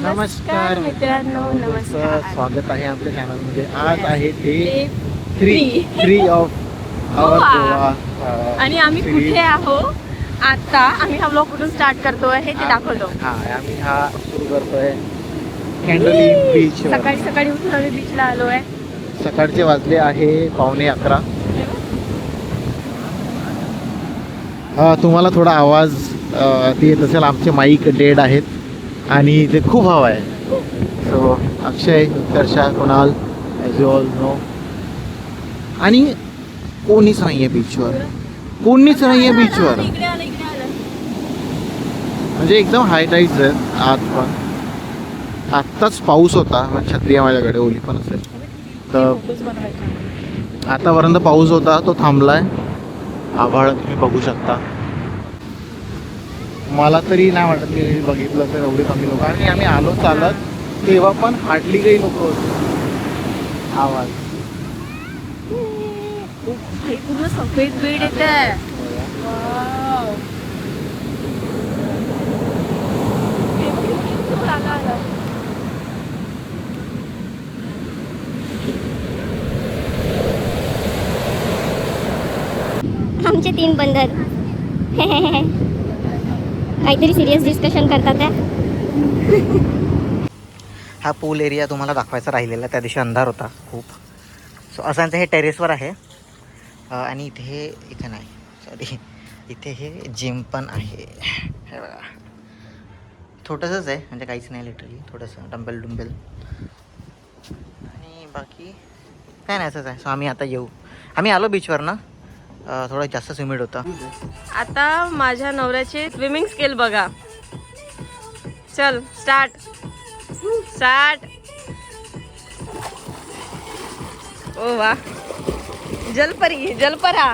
नमस्कार मित्रांनो, नमस्कार. स्वागत आहे आपल्या चॅनलमध्ये. आज आहे डे Three. 3 ऑफ आवर गोवा. गोवा. आणि आम्ही कुठे आहोत आता? आम्ही हा ब्लॉग कुठून स्टार्ट करतोय हे ते दाखवतो. हा, आम्ही हा सुरू करतोय कॅन्डोली बीच. सकाळी सकाळी उठून आम्ही बीचला आलोय. सकाळचे वाजले आहे 11:15. तुम्हाला थोडा आवाज ते येत असेल. आमचे माईक डेड आहेत आणि ते खूप हवा आहे. So Akshay, Utkarsha, Kunal, as you all know. आणि कोणीच नाही आहे बीचवर. कोणीच नाही आहे बीचवर. इकडे आलं, इकडे आलं. म्हणजे एकदम हाय टाईड्स आहेत आज. पण आत्ताच पाऊस होता. छत्री आहे माझ्याकडे, ओली पण असेल तर. फोटोज बनवायचे. आतापर्यंत पाऊस होता, तो थांबलाय. आभाळ तुम्ही बघू शकता. मला तरी नाही वाटत की बघितलं तर एवढे कमी लोक. आणि आम्ही आलो चालत तेव्हा पण हार्डली काही लोक होते. आवाज हे पूर्ण सफेद बीड येते. आमचे 3 बंदर काहीतरी सिरियस डिस्कशन करतात आहे. हा पूल एरिया तुम्हाला दाखवायचा राहिलेला. त्या दिवशी अंधार होता खूप. सो असं हे टेरेसवर आहे. आणि इथे नाही, सॉरी, इथे हे जिम पण आहे. हे बघा, छोटंसंच आहे, म्हणजे काहीच नाही, लिटरली थोडंसं डंबेल आणि बाकी काय नाही, असंच आहे. सो आम्ही आता आम्ही आलो बीचवर ना. थोडं जास्त स्विमिड होता. आता माझ्या नवऱ्याचे स्विमिंग स्किल बघा. चल स्टार्ट. ओ वा, जलपरी, जलपरा.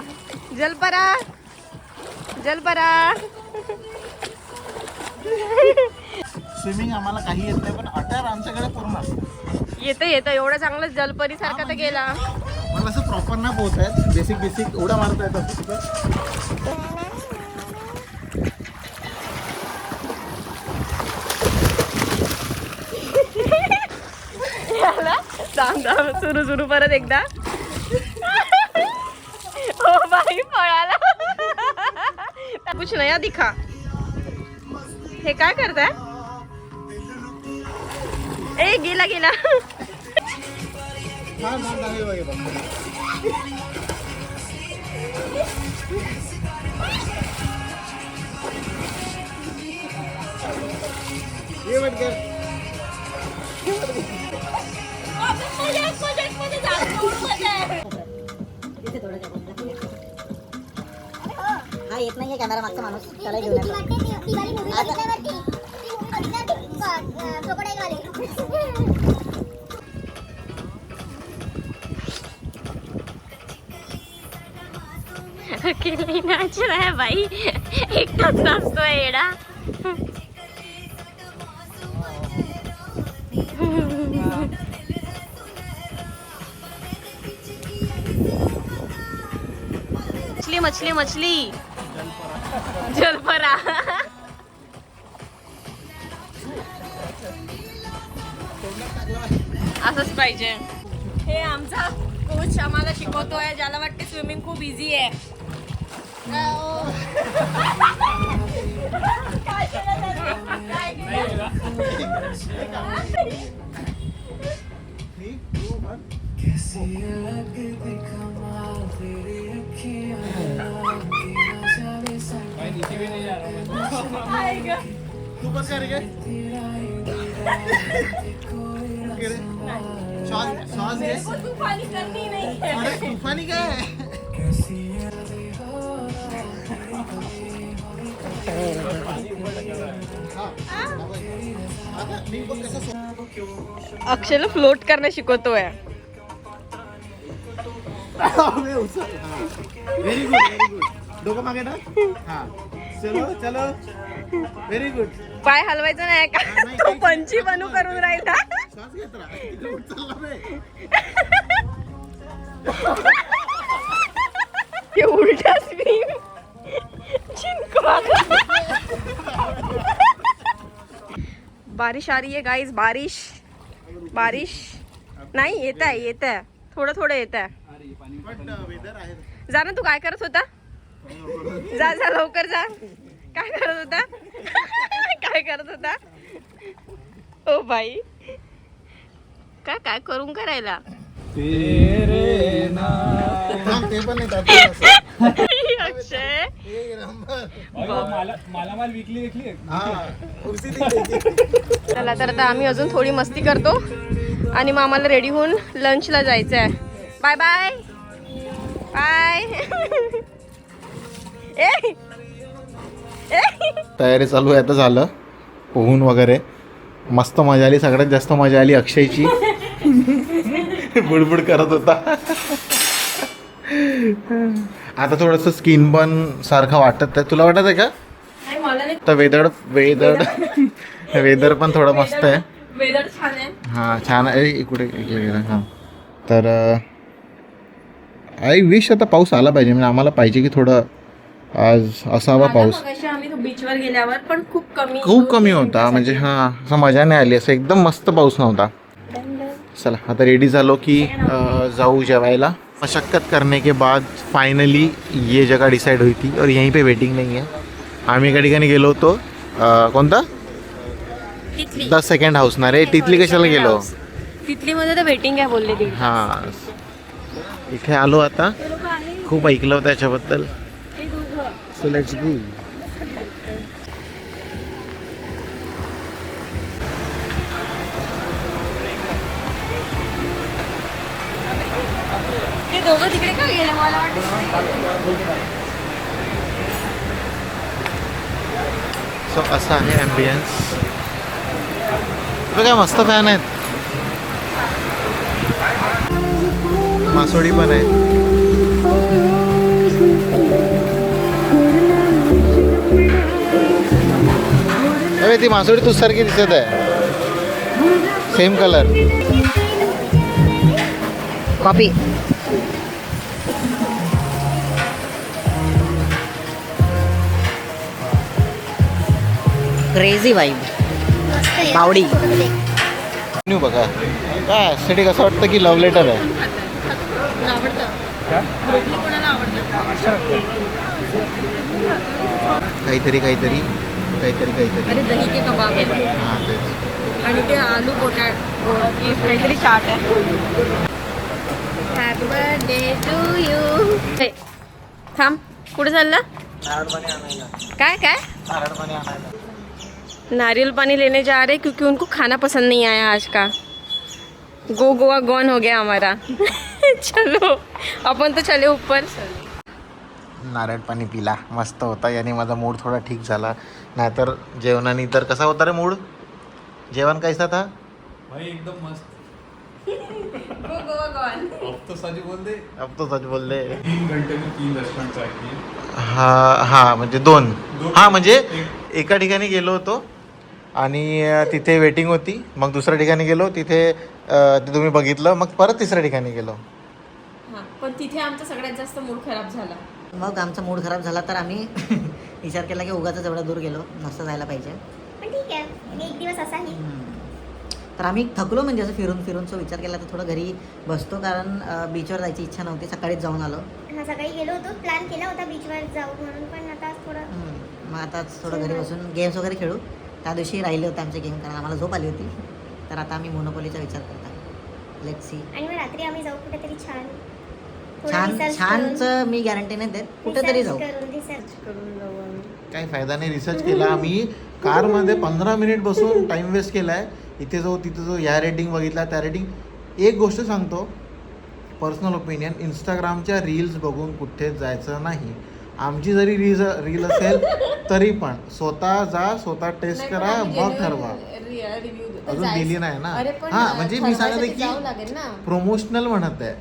स्विमिंग आम्हाला काही येत नाही, पण अटायर आमच्याकडे पूर्ण असतं. येतं एवढं चांगलं जलपरी सारखा तर गेला. मला असं प्रॉपर नाही पोहत आहेत. बेसिक उड्या मारता येतात फक्त. सुरू परत एकदा. ओ बाई, पळाला. कुछ नया दिखा. हे काय करताय? ए, गेला. हा येत नाहीये कॅमेरा मागचा माणूस, त्याला घेऊन अकेले नाच रहा है भाई. एकटाच नाचतोय येडा. मछली जलपरा. असंच पाहिजे. हे आमचा कोच आम्हाला शिकवतोय, ज्याला वाटते स्विमिंग खूप इझी आहे. तू बस कर गे. श्वास घे. तूफानी करनी नहीं है. अरे तूफानी काय आहे? अक्षयला फ्लोट करणं शिकवतोय. Very good. डोकं मागे ना. हा, चलो. Very good. पाय हलवायचं नाही का? तो पंची बनू करून राहिला. श्वास घेत राहा. तिकडे उठ चालला बे. हे उलटा स्विम. बारिश आ रही है गाइस, बारिश बारिश नाही येत आहे थोडं थोडं येत आहे. जा ना, तू काय करत होता? जा जा लवकर जा. काय करत होता? काय करत होता? ओ बाई, काय काय करून करायला? अक्षय मालामाल विकली चला तर आता आम्ही अजून थोडी मस्ती करतो आणि मग आम्हाला रेडी होऊन लंचला जायचं आहे. Bye bye bye. तयारी चालू आहे. आता झालं पोहून वगैरे, मस्त मजा आली. सगळ्यात जास्त मजा आली अक्षयची. बुडबुड करत होता. आता थोडंसं स्किन पण सारखं वाटत आहे. तुला वाटत आहे का? नाही मला नाही. तर वेदर पण थोडं मस्त आहे. वेदर छान आहे. हां छान आहे. इकडे हां तर आय विश आता पाऊस आला पाहिजे. म्हणजे आम्हाला पाहिजे की थोडं आज असावा पाऊस. मगाशी आम्ही बीचवर गेल्यावर पण खूप कमी होता. म्हणजे हां असं मजा नाही आली. असं एकदम मस्त पाऊस नव्हता. चला आता रेडी झालो की जाऊ जेवायला. मशक्कत करने के बाद फाइनली ये जगह डिसाइड हुई थी और यहीं पे वेटिंग नहीं है. आम्ही एका ठिकाणी गेलो होतो. कोणता? द सेकंड हाऊस ना रे. तिथली कशाला गेलो? तिथलीमध्ये तर वेटिंग आहे बोलले ती. हां इथे आलो आता. खूप ऐकलं होतं त्याच्याबद्दल. So let's go. ते दोघं तिकडे का गेले मला वाटतं. सो असं आहे ॲम्बियन्स. काय मस्त फॅन आहेत. मासोळी पण आहे. अरे ती मासोळी तुझ्यासारखी दिसत आहे. Same colour. Copy. Crazy vibe. बावडी. न्यू बघा काय ॲस्थेटिक असं वाटतं की लव्ह लेटर आहे. काहीतरी काहीतरी काहीतरी काहीतरी. अरे दही के कबाब आहे. हां तेच. आणि ते आलू पोटॅटो काहीतरी चाट आहे. Happy birthday to you. थांब, कुठे चालला? काय काय? नारियल पानी लेने जा रहे क्योंकि उनको खाना पसंद नहीं आया आज का. गोवा गॉन हो गया हमारा. चलो अपन तो चले ऊपर. नारळ पाणी पिला. मस्त होता. याने माझा मूड थोडा ठीक झाला. नाहीतर जेवणाने तर कसा होता रे मूड? जेवण कैसा था? भाई एकदम मस्त. गोवा गॉन. अब तो सच बोल दे. अब तो सच बोल दे. 3 घंटे में 3 रेस्टोरेंट चाहिए. हां म्हणजे 2. हां म्हणजे एका ठिकाणी गेलो होतो आणि तिथे वेटिंग होती. मग दुसऱ्या ठिकाणी गेलो. तिथे ते तुम्ही बघितलं. मग परत तिसऱ्या ठिकाणी गेलो. हां पण तिथे आमचा सगळ्यात जास्त मूड खराब झाला. मग आमचा मूड खराब झाला तर आम्ही विचार केला की उगाच एवढा दूर गेलो, नसतं जायला पाहिजे. पण ठीक आहे, एक दिवस असाही. तर आम्ही थकलो. म्हणजे असं फिरून फिरून सो विचार केला तर थोडं घरी बसतो. कारण बीचवर जायची इच्छा नव्हती. सकाळीच जाऊन आलो. हा सकाळी गेलो होतो, प्लॅन केला होता बीचवर जाऊ म्हणून, पण आता थोडं मग आता थोडं घरी बसून गेम्स वगैरे खेळू. त्या दिवशी राहिले होते आमचे गेम कारण आम्हाला झोप आली होती. तर आता आम्ही मोनोपोलीचा विचार करतो. Let's see. आणि मग रात्री आम्ही जाऊ कुठेतरी छान. छानचं मी गॅरंटी नाही देत. कुठेतरी जाऊ. रिसर्च करून जाऊ आम्ही. काही फायदा नाही. रिसर्च केला आम्ही. कारमध्ये 15 मिनिट बसून टाईम वेस्ट केला आहे. इथे जाऊ तिथे जाऊ. या रेटिंग बघितला त्या रेटिंग. एक गोष्ट सांगतो पर्सनल ओपिनियन. इंस्टाग्रामच्या रील्स बघून कुठेच जायचं नाही. आमची जरी रील असेल तरी पण स्वतः जा, स्वतः टेस्ट करा, मग ठरवा. अजून दिली नाही ना. हां म्हणजे मी सांगते की प्रमोशनल म्हणत आहे.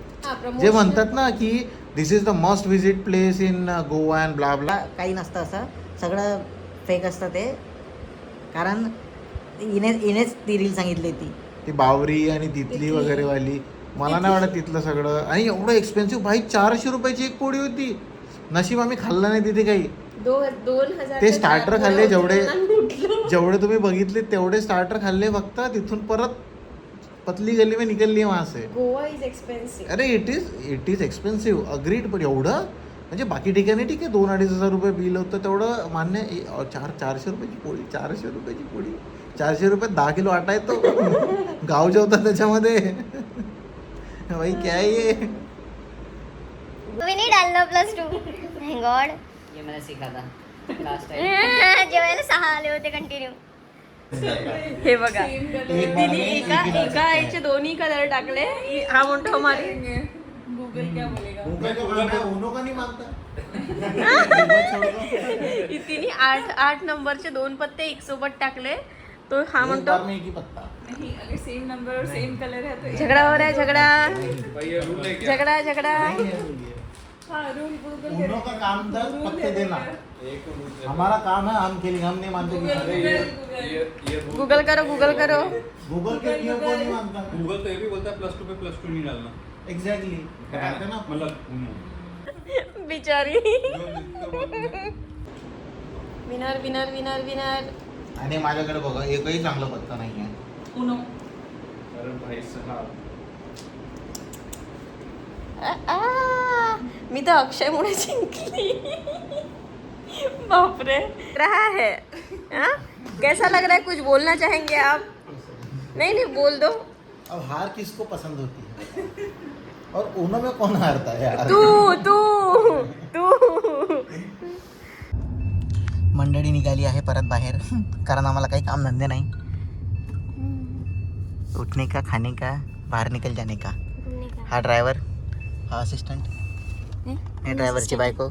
जे म्हणतात ना की this is the must visit place in Goa and blah blah. काही नसतं असं. सगळं फेक असतं ते. कारण इनेच ती रील सांगितली ती बावरी आणि तिथली वगैरे वाली. मला नाही वाटत तिथलं सगळं. आणि एवढं एक्सपेन्सिव्ह भाई. 400 रुपयाची एक पोळी होती. नशीब आम्ही खाल्लं नाही तिथे काही. 2000 ते स्टार्टर खाल्ले जेवढे जेवढे तुम्ही बघितले तेवढे स्टार्टर खाल्ले फक्त, तिथून परत पतली गली में निकल लिए वहां से. Goa is expensive. अरे इट इज एक्सपेन्सिव्ह, अग्रीड. पण एवढं म्हणजे बाकी ठिकाणी ठीक आहे 2-2,500 रुपये बिल होतं, तेवढं मान्य. 400 रुपयाची पोळी, 400 रुपयाची पोळी, 400 रुपयात 10 किलो आटा येतो. गाव जेवतात त्याच्यामध्ये. भाई क्या है ये. तुम्ही नाही डाललं +2. Thank God. ये मैंने सीखा था लास्ट जेवायला 6 आले होते कंटिन्यू. हे बघा, तिने एका याचे दोन्ही कलर टाकले. हा म्हणतो हमारी उनो का नहीं मांगता. तिने 8 नंबरचे 2 पत्ते एक सोबत टाकले. तो हा म्हणतो एक ही पत्ता. अगर सेम नंबर और सेम कलर है तो झगड़ा हो रहा है, झगड़ा भाई ये रूल है क्या? झगड़ा झगड़ा. हाँ रूल उनो का काम था पत्ते देना, एक रूल है। हमारा काम है हम खेलेंगे, हम नहीं मानते कि अरे ये रूल गूगल करो, गूगल करो. गूगल के नियम को नहीं मानता. गूगल तो ये भी बोलता है +2 पे +2 नहीं डालना, एग्जैक्टली कहते ना. मतलब उनो। बिचारी. जो जिसको बोलते हैं। Winner winner winner winner. आणि माझ्याकडे बघा एकही चांगला पत्ता नाही आहे. उनो. अरे भाई साहब, मी तर अक्षय मुळे जिंकली. बापरे. रहा है हाँ? कैसा लग रहा है? कुछ बोलना चाहेंगे आप? नहीं नहीं बोल दो. अब हार किसको पसंद होती है और उनो में कौन हारता है यार. तू तू तू. मंडळी निघाली आहे परत बाहेर, कारण आम्हाला काही काम धंदे नाही. उठने का, खाने का, बाहर निकल जाने का. हा ड्रायव्हर, हा असिस्टंट, हे ड्रायव्हरची बायको,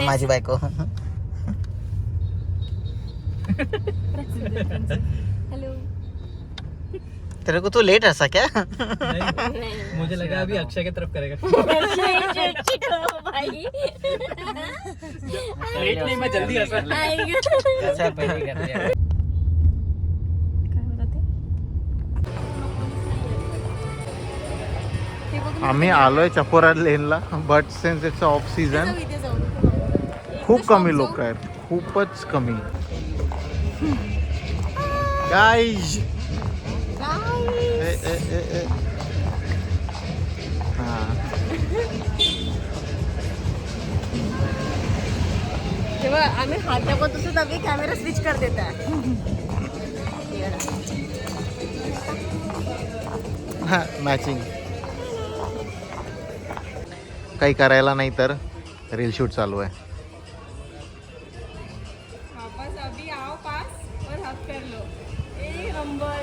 माझी बायको. हॅलो. तेरे को तू लेट हंसा क्या? मुझे लगा अभी अक्षय की तरफ करेगा. भाई लेट नहीं, मैं जल्दी हंसा. आम्ही आलोय चपोरा लेनला, but since it's off season खूप कमी लोक आहेत, खूपच कमी. गाईज तेव्हा आम्ही हात दाखवत असतो तभी कॅमेरा स्विच कर देता है. मॅचिंग काही करायला नाही तर रील शूट चालू आहे. वापस अभी आओ पास और हक कर लो. एक number.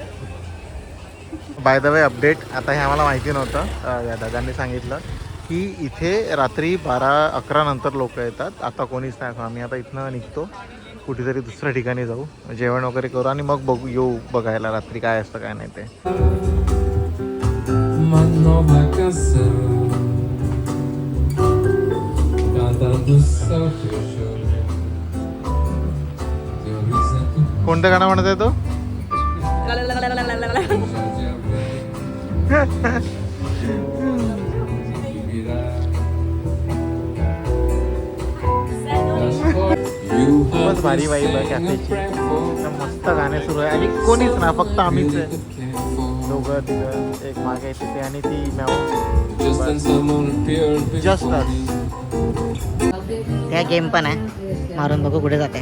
By the way update, आता हे आम्हाला माहिती नव्हतं, या दादांनी सांगितलं की इथे रात्री 12-11 नंतर लोक येतात. आता कोणीच नाही. आम्ही आता इथनं निघतो, कुठेतरी दुसऱ्या ठिकाणी जाऊ, जेवण वगैरे करू आणि मग बघू, येऊ बघायला रात्री काय असतं काय नाही ते. Uma nova canção cantando só teu choro, teu riso कोणतं गाणं म्हणत आहे तो? já de abrir e virar das portas. You खूपच have भारी been वाईब आहे saying a कॅफेची. prayer for एकदम मस्त गाणे सुरू आहे आणि कोणीच ना, फक्त आम्हीच आहे. care for. दोघं तिघं, एक मागे आहे तिथे आणि ती मॅव. Just when someone appeared Just before us. me. त्या गेम पण आहे, मारून बघू कुठे जाते.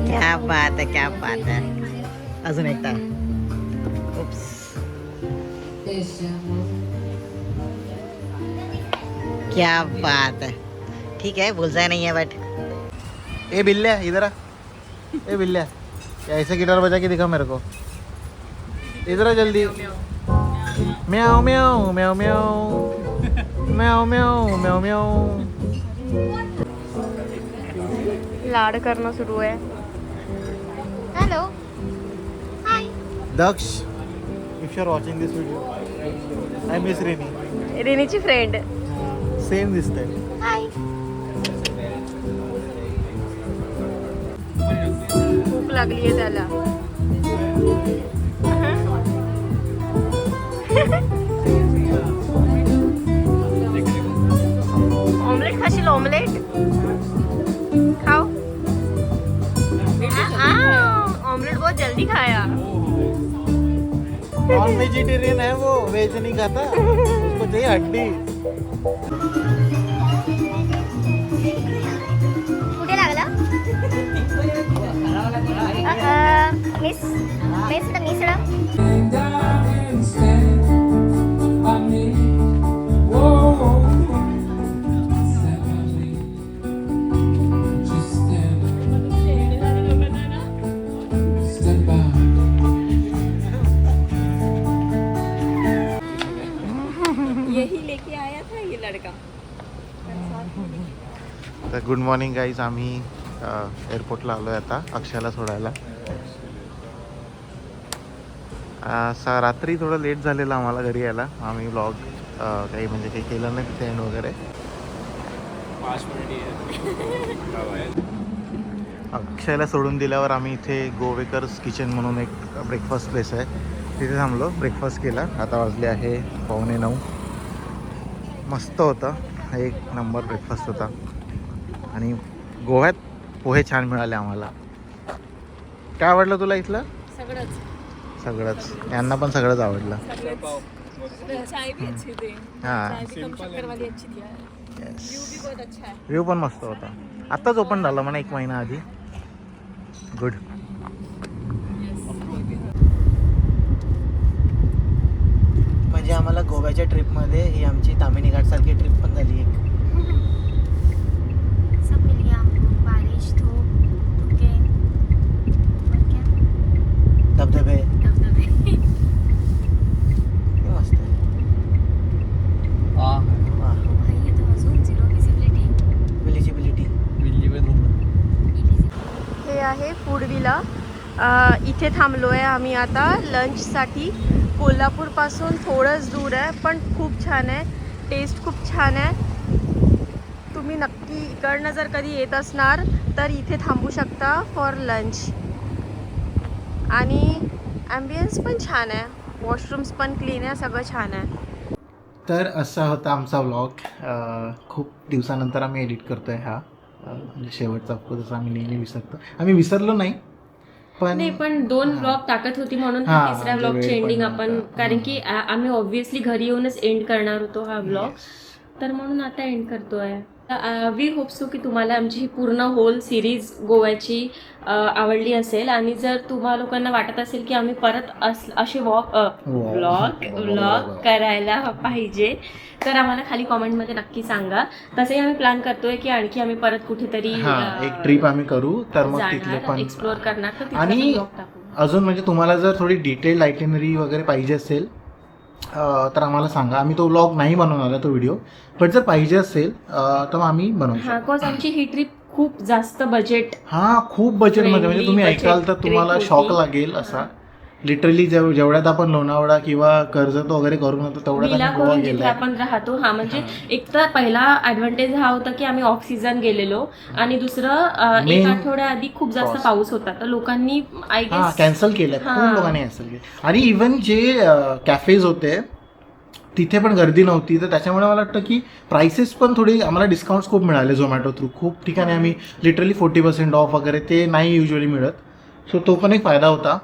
क्या बात है, क्या बात है. अजून एकटा. उप्स. क्या बात है. ठीक है, बुलसाय नहीं है बट ए बिल्ल्या इधर आ. ए बिल्ल्या, ऐसे गिटार बजा के दिखा मेरे को. इधर आ जल्दी. म्याओ म्याओ म्याओ म्याओ म्याओ म्याओ म्याओ म्याओ. लाड करणं सुरू आहे. Hello. Hi. Daksh, if you are watching this video, I miss Renee. रेनीची फ्रेंड. सेम दिसतंय. हाय. भूक लागली आहे त्याला. ऑमलेट खाशील स्पेशल ऑमलेट खाओ। ऑमलेट बहुत जल्दी खाया। नॉन वेजिटेरियन है वो, वेज नहीं खाता, उसको चाहिए हड्डी। कुठे लागलं miss misal misal And I can stand by me. Whoa, sadly, just stand by. यही लेके आया था ये लड़का। तर गुड मॉर्निंग गाईज, आम्ही एअरपोर्टला आलो आहे आता अक्षयला सोडायला. रात्री थोडं लेट झालेलं आम्हाला घरी यायला. आम्ही व्लॉग काही म्हणजे काही केलं नाही तिथे एंड वगैरे. 5 मिनिट ही अक्षयला सोडून दिल्यावर आम्ही इथे गोवेकर्स किचन म्हणून एक ब्रेकफास्ट प्लेस आहे, तिथे थांबलो, ब्रेकफास्ट केला. आता वाजले आहे 8:45. मस्त होता, एक नंबर ब्रेकफास्ट होता. आणि गोव्यात पोहे छान मिळाले आम्हाला. काय आवडलं तुला इथलं? सगळंच. यांना पण सगळंच आवडलं. चाय भी अच्छी थी। हां, चाय भी कम शक्कर वाली अच्छी थी यार। व्यू भी बहुत अच्छा है। व्ह्यू पण मस्त होता. आत्ताच ओपन झाला म्हणा 1 महिना आधी. गुड. म्हणजे आम्हाला गोव्याच्या ट्रिपमध्ये ही आमची तामिनी घाटसारखी ट्रिप पण झाली एक. सब मिल गया हमको, बारिश धूप धुके और क्या धबधबे धबधबे। हे मस्त आहे. वाह. भाई ये तो अजून झिरो विजिबिलिटी विलिजिबिलिटी. हे आहे फूड विला. इथे थांबलो आहे आम्ही आता लंचसाठी. कोल्हापूरपासून थोडंच दूर आहे, पण खूप छान आहे, टेस्ट खूप छान आहे. तुम्ही नक्की इकडनं जर कधी येत असणार तर इथे थांबू शकता फॉर लंच. आणि ॲम्बियन्स पण छान आहे, वॉशरूम्स पण क्लीन आहे, सगळं छान आहे. तर असा होता आमचा व्लॉग. खूप दिवसानंतर आम्ही एडिट करतो आहे हा. म्हणजे शेवटचा जसं आम्ही नेहमी विसरतो, आम्ही विसरलो नाही, पण नाही, पण 2 ब्लॉग टाकत होती म्हणून हा, तिसऱ्या म्हणजे ब्लॉगची वेळ पण एंडिंग नव्हता. आपण, कारण की आम्ही ऑब्व्हियसली घरी येऊनच एंड करणार होतो हा ब्लॉग, तर म्हणून आता एंड करतोय. वी होप सो की तुम्हाला आमची ही पूर्ण होल सिरीज गोव्याची आवडली असेल. आणि जर तुम्हा लोकांना वाटत असेल की आम्ही परत असे व्लॉग करायला पाहिजे तर आम्हाला खाली कॉमेंटमध्ये नक्की सांगा. तसंही आम्ही प्लॅन करतोय की आणखी आम्ही परत कुठेतरी एक ट्रिप आम्ही करू, तर मग तिथले जाणार, पण एक्सप्लोअर करणार, तर तिथला आणि पण vlog टाकू. अजून म्हणजे तुम्हाला जर थोडी डिटेल्ड आयटिनरी वगैरे पाहिजे असेल तर आम्हाला सांगा. आम्ही तो व्लॉग नाही बनवणार आहे, तो व्हिडिओ, बट जर पाहिजे असेल तर आम्ही बनवू शकतो. बिकॉज आमची ही ट्रिप खूप जास्त बजेट, खूप बजेटमध्ये, म्हणजे तुम्ही Friendly ऐकाल तर budget तुम्हाला trip शॉक होती. लागेल असा. लिटरली जेवढ्यात आपण लोणावळा किंवा कर्जत वगैरे करून होतो तेवढ्यात विला आम्ही गोवा करून जिथे गेलाय. आपण राहतो. म्हणजे एक तर पहिला ऍडव्हान्टेज हा होता की आम्ही ऑफ सीझन गेलेलो, आणि दुसरं एक Main आठवड्या आधी खूप जास्त cost. पाऊस होता, तर लोकांनी आय गेस कॅन्सल केलं, खूप हां. लोकांनी कॅन्सल केलं. आणि इवन जे कॅफेज होते तिथे पण गर्दी नव्हती, तर त्याच्यामुळे मला वाटतं की प्राइसेस पण थोडी आम्हाला डिस्काउंट्स खूप मिळाले झोमॅटो थ्रू. खूप ठिकाणी आम्ही लिटरली 40% ऑफ वगैरे, ते नाही युजली मिळत. सो तो पण एक फायदा होता.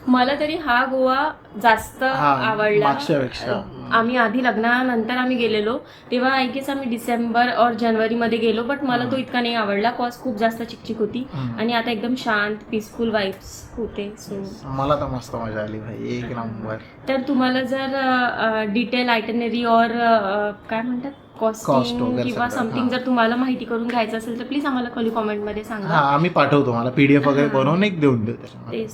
मला तरी हा गोवा जास्त आवडला. मागच्यापेक्षा आम्ही आधी लग्नानंतर आम्ही गेलेलो तेव्हा आय गेस आम्ही डिसेंबर और जानेवारीमध्ये गेलो, बट मला तो इतका नाही आवडला. कॉस्ट खूप जास्त चिकचिक होती, आणि आता एकदम शांत पीसफुल वाईब्स होते. सो मला तर मस्त मजा आली भाई, एक नंबर. तर तुम्हाला जर डिटेल आयटनरी और काय म्हणतात Cost कॉस्टिंग वगैरे किंवा सगळं, समथिंग जर तुम्हाला माहिती करून घ्यायचं असेल तर प्लीज आम्हाला खाली कॉमेंटमध्ये सांगा. आम्ही पाठवतो, मला PDF वगैरे बनवून एक देऊन देऊ त्याच्यामध्ये.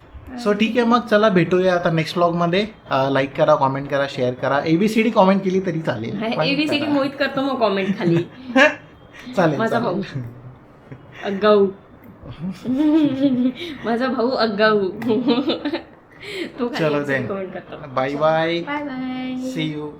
सो ठीक आहे, मग चला भेटूया आता नेक्स्ट व्लॉगमध्ये. लाईक करा, कॉमेंट करा, शेअर करा. ABCD कॉमेंट केली तरी चालेल, ABCD मोहित करतो मग कॉमेंट खाली. चालेल. माझा भाऊ अगाऊ. माझा भाऊ अगाऊ. तो चलो कॉमेंट करतो. Bye bye, bye bye. See you.